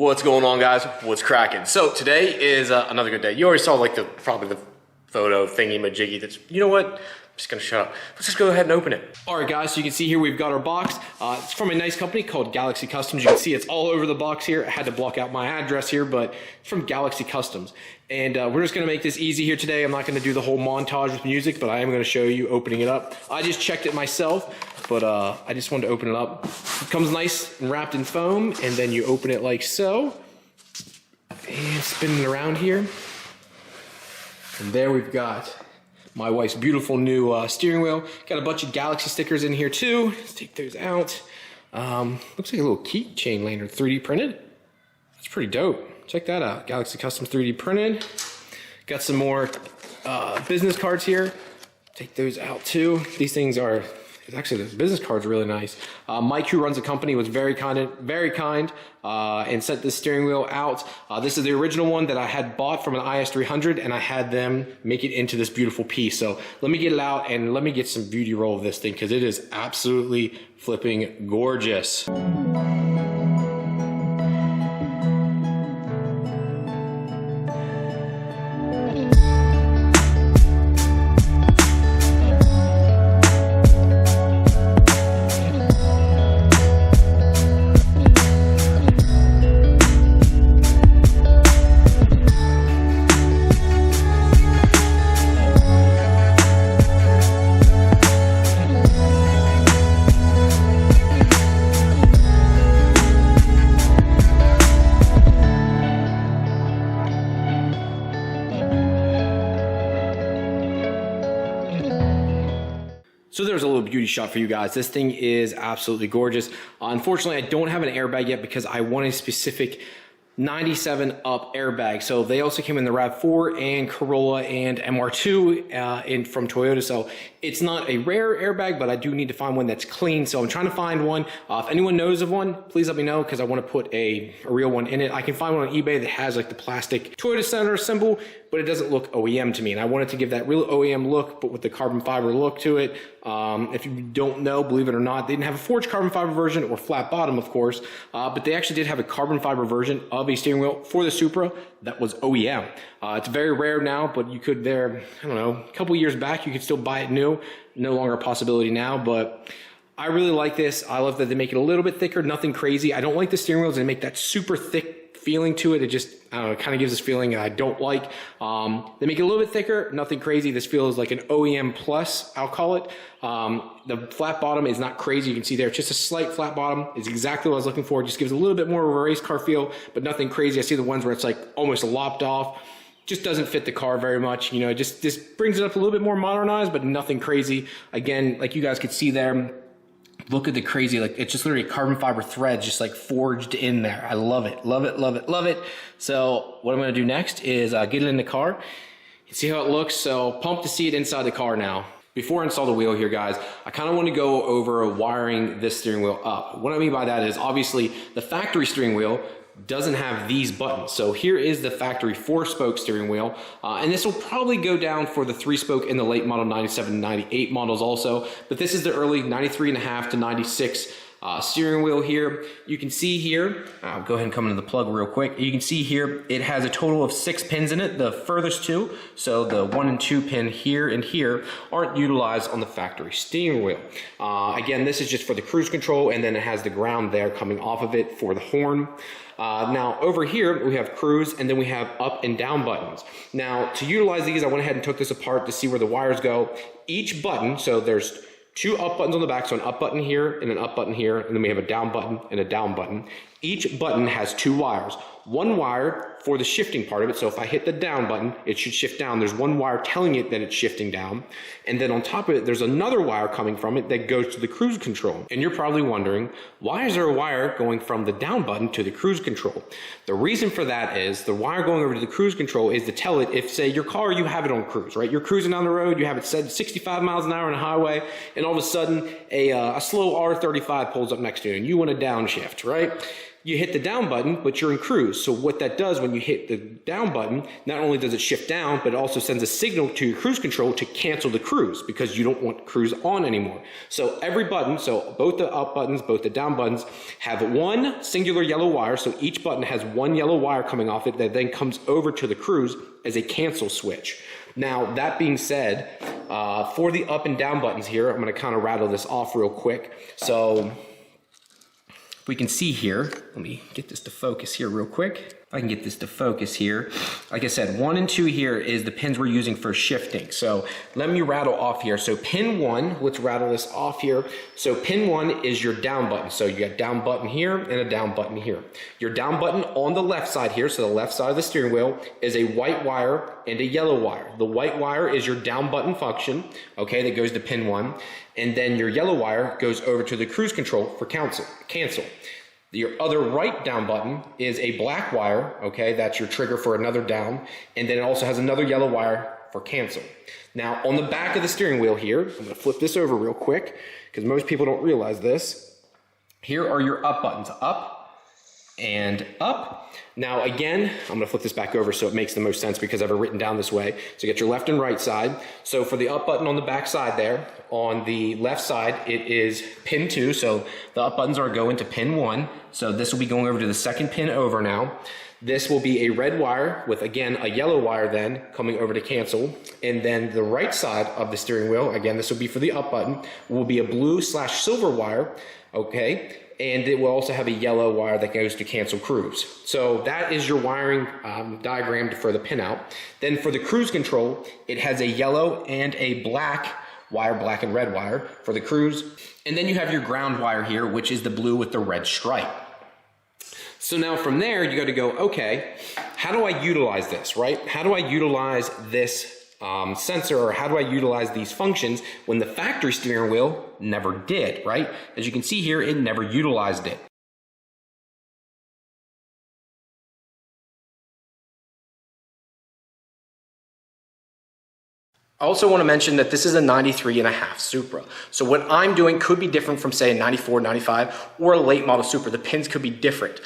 What's going on, guys? What's cracking? So today is another good day. You already saw like probably the photo thingy majiggy. That's, you know what? I'm just gonna shut up. Let's just go ahead and open it. All right, guys. So you can see here we've got our box. It's from a nice company called Galaxy Customs. You can see it's all over the box here. I had to block out my address here, but it's from Galaxy Customs. And we're just gonna make this easy here today. I'm not gonna do the whole montage with music, but I am gonna show you opening it up. I just checked it myself, but I just wanted to open it up. It comes nice and wrapped in foam, and then you open it like so. And spin it around here. And there we've got my wife's beautiful new steering wheel. Got a bunch of Galaxy stickers in here too. Let's take those out. Looks like a little keychain lanyard, 3D printed. That's pretty dope. Check that out. Galaxy Customs 3D printed. Got some more business cards here. Take those out too. These things are, actually the business card's really nice. Mike, who runs the company, was very kind and sent this steering wheel out. This is the original one that I had bought from an IS300, and I had them make it into this beautiful piece. So let me get it out and let me get some beauty roll of this thing, because it is absolutely flipping gorgeous. So there's a little beauty shot for you guys. This thing is absolutely gorgeous. Unfortunately, I don't have an airbag yet because I want a specific 97 up airbag. So they also came in the RAV4 and Corolla and MR2 from Toyota. So it's not a rare airbag, but I do need to find one that's clean. So I'm trying to find one. If anyone knows of one, please let me know, because I want to put a real one in it. I can find one on eBay that has like the plastic Toyota Center symbol, but it doesn't look OEM to me. And I wanted to give that real OEM look, but with the carbon fiber look to it. If you don't know, believe it or not, they didn't have a forged carbon fiber version or flat bottom, of course, but they actually did have a carbon fiber version of a steering wheel for the Supra that was OEM. It's very rare now, but you could I don't know, a couple years back, you could still buy it new. No longer a possibility now, but I really like this. I love that they make it a little bit thicker, nothing crazy. I don't like the steering wheels. They make that super thick feeling to it. It just, I don't know, it kind of gives this feeling I don't like. They make it a little bit thicker, nothing crazy. This feels like an OEM plus, I'll call it. The flat bottom is not crazy. You can see there, it's just a slight flat bottom. It's exactly what I was looking for. It just gives a little bit more of a race car feel, but nothing crazy. I see the ones where it's like almost lopped off. Just doesn't fit the car very much. You know, just brings it up a little bit more modernized, but nothing crazy. Again, like you guys could see there, look at the crazy, like it's just literally carbon fiber threads just like forged in there. I love it, love it, love it, love it. So what I'm gonna do next is get it in the car and see how it looks. So pumped to see it inside the car now. Before I install the wheel here, guys, I kind of want to go over wiring this steering wheel up. What I mean by that is obviously the factory steering wheel doesn't have these buttons. So here is the factory 4-spoke steering wheel, and this will probably go down for the 3-spoke in the late model 97 and 98 models also, but this is the early 93.5 to 96 steering wheel here. You can see here, I'll go ahead and come into the plug real quick. You can see here it has a total of 6 pins in it, the furthest two, so the 1 and 2 pin here and here aren't utilized on the factory steering wheel. Again, this is just for the cruise control, and then it has the ground there coming off of it for the horn. Now over here we have cruise, and then we have up and down buttons. Now to utilize these, I went ahead and took this apart to see where the wires go. Each button, so there's 2 up buttons on the back, so an up button here and an up button here, and then we have a down button and a down button. Each button has 2 wires. One wire for the shifting part of it, so if I hit the down button, it should shift down. There's one wire telling it that it's shifting down, and then on top of it, there's another wire coming from it that goes to the cruise control. And you're probably wondering, why is there a wire going from the down button to the cruise control? The reason for that is the wire going over to the cruise control is to tell it if, say, your car, you have it on cruise, right? You're cruising down the road, you have it set 65 miles an hour on a highway, and all of a sudden, a slow R35 pulls up next to you, and you want to downshift, right? you hit the down button, but you're in cruise. So what that does when you hit the down button, not only does it shift down, but it also sends a signal to your cruise control to cancel the cruise because you don't want cruise on anymore. So every button, so both the up buttons, both the down buttons, have one singular yellow wire. So each button has one yellow wire coming off it that then comes over to the cruise as a cancel switch. Now, that being said, for the up and down buttons here, I'm going to kind of rattle this off real quick. So we can see here, let me get this to focus here real quick. If I can get this to focus here. Like I said, 1 and 2 here is the pins we're using for shifting. So let me rattle off here. So pin 1, let's rattle this off here. So pin 1 is your down button. So you got down button here and a down button here. Your down button on the left side here, so the left side of the steering wheel, is a white wire and a yellow wire. The white wire is your down button function, okay, that goes to pin 1. And then your yellow wire goes over to the cruise control for cancel. Your other right down button is a black wire, okay, that's your trigger for another down, and then it also has another yellow wire for cancel. Now, on the back of the steering wheel here, I'm gonna flip this over real quick, because most people don't realize this. Here are your up buttons, up and up. Now again, I'm gonna flip this back over so it makes the most sense because I have it written down this way. So you get your left and right side. So for the up button on the back side there, on the left side, it is pin 2. So the up buttons are going to pin 1. So this will be going over to the second pin over now. This will be a red wire with, again, a yellow wire then coming over to cancel. And then the right side of the steering wheel, again, this will be for the up button, will be a blue/silver wire, okay? And it will also have a yellow wire that goes to cancel cruise. So that is your wiring diagram for the pinout. Then for the cruise control, it has a yellow and a black wire, black and red wire for the cruise. And then you have your ground wire here, which is the blue with the red stripe. So now from there, you got to go, okay, how do I utilize this, right? How do I utilize this sensor, or how do I utilize these functions when the factory steering wheel never did, right? As you can see here, it never utilized it. I also want to mention that this is a 93.5 Supra. So what I'm doing could be different from, say, a 94, 95, or a late model Supra. The pins could be different.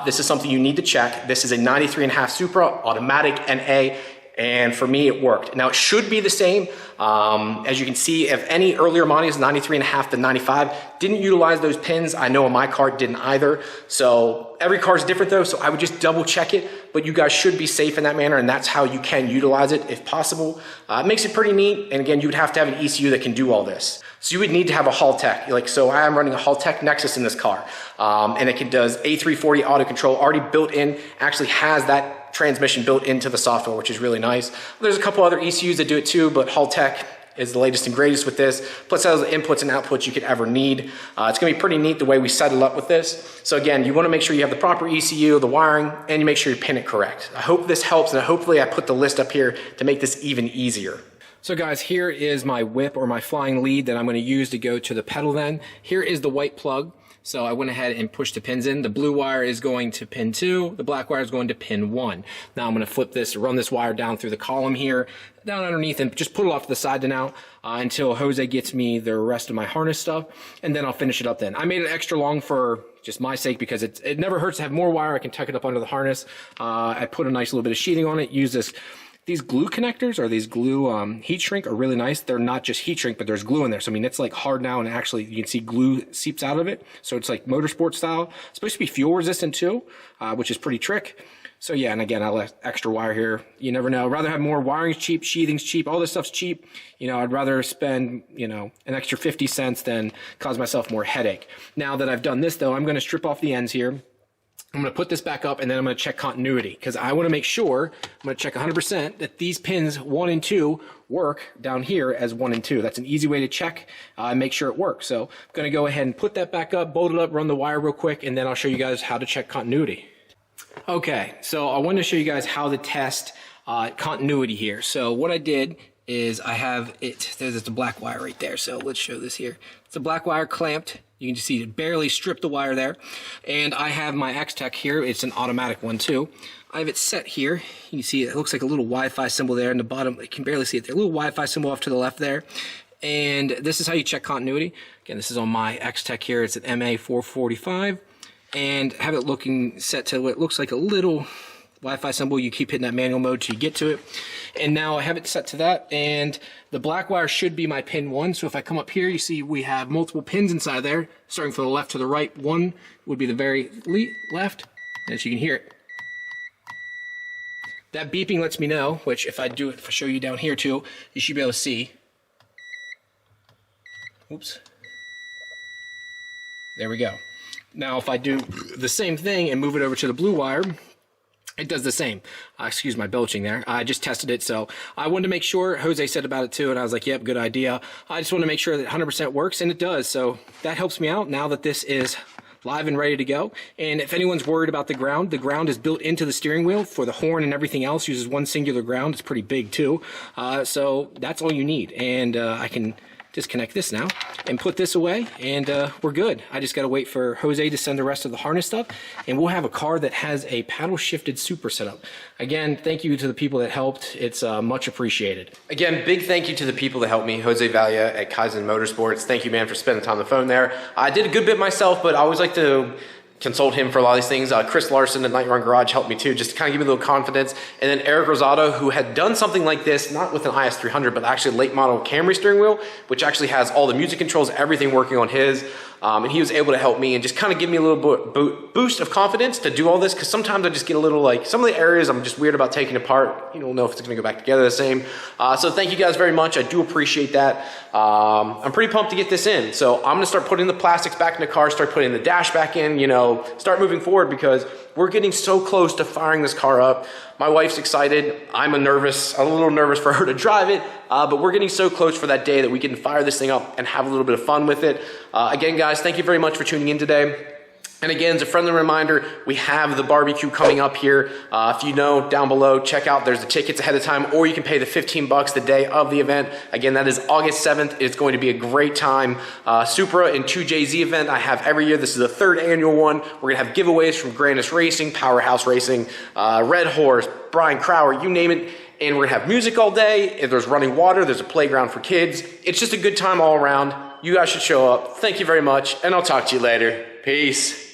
This is something you need to check. This is a 93.5 Supra, automatic NA, and for me, it worked. Now, it should be the same. As you can see, if any earlier models, 93.5 to 95, didn't utilize those pins. I know on my car didn't either. So every car is different though, so I would just double check it, but you guys should be safe in that manner, and that's how you can utilize it if possible. It makes it pretty neat, and again, you would have to have an ECU that can do all this. So you would need to have a Haltech. Like, so I am running a Haltech Nexus in this car, and it does A340 auto control, already built in, actually has that transmission built into the software, which is really nice. There's a couple other ECUs that do it too, but Haltech is the latest and greatest with this. Plus it has the inputs and outputs you could ever need. It's gonna be pretty neat the way we set it up with this. So again, you wanna make sure you have the proper ECU, the wiring, and you make sure you pin it correct. I hope this helps, and hopefully I put the list up here to make this even easier. So guys, here is my whip or my flying lead that I'm gonna use to go to the pedal then. Here is the white plug. So I went ahead and pushed the pins in. The blue wire is going to pin 2. The black wire is going to pin 1. Now I'm going to flip this, run this wire down through the column here, down underneath, and just pull it off to the side to now until Jose gets me the rest of my harness stuff, and then I'll finish it up then. I made it extra long for just my sake because it never hurts to have more wire. I can tuck it up under the harness. I put a nice little bit of sheeting on it, use this. These glue connectors, or these glue heat shrink, are really nice. They're not just heat shrink, but there's glue in there. So I mean, it's like hard now, and actually you can see glue seeps out of it. So it's like motorsport style. It's supposed to be fuel resistant too, which is pretty trick. So yeah, and again, I left extra wire here. You never know. I'd rather have more. Wiring's cheap, sheathing's cheap, all this stuff's cheap. You know, I'd rather spend, you know, an extra 50 cents than cause myself more headache. Now that I've done this though, I'm going to strip off the ends here. I'm going to put this back up, and then I'm going to check continuity because I want to make sure, I'm going to check 100% that these pins 1 and 2 work down here as 1 and 2. That's an easy way to check and make sure it works. So I'm going to go ahead and put that back up, bolt it up, run the wire real quick, and then I'll show you guys how to check continuity. Okay, so I wanted to show you guys how to test continuity here. So what I did is I have it, there's the black wire right there. So let's show this here. It's a black wire clamped. You can just see it barely stripped the wire there. And I have my X-Tech here. It's an automatic one too. I have it set here. You can see it looks like a little Wi-Fi symbol there in the bottom. You can barely see it there. A little Wi-Fi symbol off to the left there. And this is how you check continuity. Again, this is on my X-Tech here. It's an MA445. and have it looking set to what looks like a little Wi-Fi symbol. You keep hitting that manual mode till you get to it. And now I have it set to that, and the black wire should be my pin 1. So if I come up here, you see we have multiple pins inside there, starting from the left to the right. 1 would be the very left, as you can hear it. That beeping lets me know, which if I show you down here too, you should be able to see. Oops. There we go. Now if I do the same thing and move it over to the blue wire, it does the same. Excuse my belching there. I just tested it, so I wanted to make sure. Jose said about it too, and I was like, yep, good idea. I just want to make sure that 100% works, and it does. So that helps me out now that this is live and ready to go. And if anyone's worried about the ground is built into the steering wheel for the horn, and everything else uses one singular ground. It's pretty big too. So that's all you need. And I can disconnect this now and put this away, and we're good. I just got to wait for Jose to send the rest of the harness stuff, and we'll have a car that has a paddle shifted Supra setup. Again, thank you to the people that helped. It's much appreciated. Again, big thank you to the people that helped me. Jose Valia at Kaizen Motorsports. Thank you, man, for spending time on the phone there. I did a good bit myself, but I always like to consult him for a lot of these things. Chris Larson at Night Run Garage helped me too, just to kind of give me a little confidence. And then Eric Rosado, who had done something like this, not with an IS300, but actually a late model Camry steering wheel, which actually has all the music controls, everything working on his. And he was able to help me and just kind of give me a little boost of confidence to do all this, because sometimes I just get a little like, some of the areas I'm just weird about taking apart. You don't know if it's going to go back together the same. So thank you guys very much. I do appreciate that. I'm pretty pumped to get this in. So I'm going to start putting the plastics back in the car, start putting the dash back in, you know, start moving forward, because we're getting so close to firing this car up. My wife's excited. I'm a little nervous for her to drive it, but we're getting so close for that day that we can fire this thing up and have a little bit of fun with it. Again, guys, thank you very much for tuning in today. And again, as a friendly reminder, we have the barbecue coming up here. If you know, down below, check out, there's the tickets ahead of time, or you can pay the $15 the day of the event. Again, that is August 7th. It's going to be a great time. Supra and 2JZ event I have every year. This is the 3rd annual one. We're gonna have giveaways from Grandis Racing, Powerhouse Racing, Red Horse, Brian Crowder, you name it. And we're gonna have music all day. If there's running water, there's a playground for kids. It's just a good time all around. You guys should show up. Thank you very much, and I'll talk to you later. Peace.